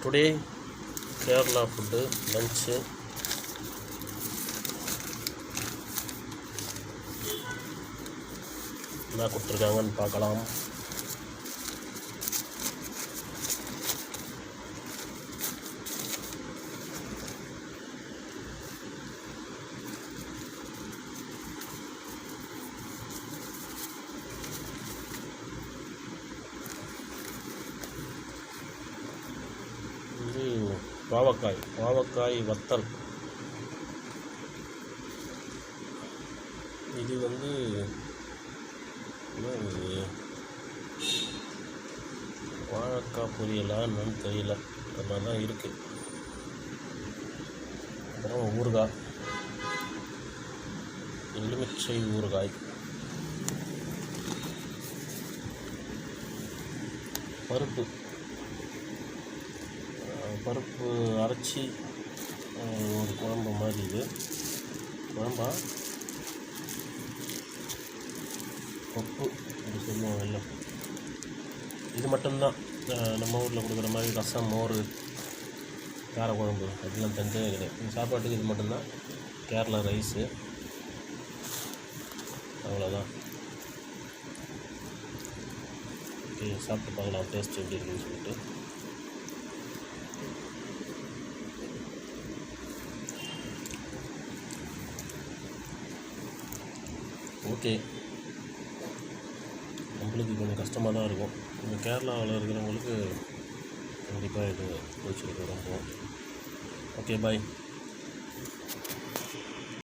Today Kerala food lunch. என்ன கொடுத்துருக்காங்கன்னு பார்க்கலாம். இது பாவக்காய் வத்தல். இது வாழைக்காய் பொரியலா என்னன்னு தெரியல, அந்த மாதிரி தான் இருக்குது. அப்புறம் ஊறுகாய், எலுமிச்சை ஊறுகாய், பருப்பு அரைச்சி ஒரு குழம்பு மாதிரி. இது குழம்பா பப்பு அப்படி சொல்லுவோம் எல்லாம். இது மட்டும்தான் நம்ம ஊரில் கொடுக்குற மாதிரி ரசம், மோர், காரக்குழம்பு அதெல்லாம் தந்தே கிடையாது. இந்த சாப்பாட்டுக்கு இது மட்டும்தான். கேரளா ரைஸு, அவ்வளோதான். ஓகே, சாப்பிட்டு பார்க்கலாம் டேஸ்ட் எப்படி இருக்குன்னு சொல்லிட்டு. ஓகே, நம்மளுக்கு கொஞ்சம் கஷ்டமாக தான் இருக்கும். இந்த கேரளாவில் இருக்கிறவங்களுக்கு கண்டிப்பாக இது பிடிச்சிருக்கு ரொம்ப. ஓகே, பாய்.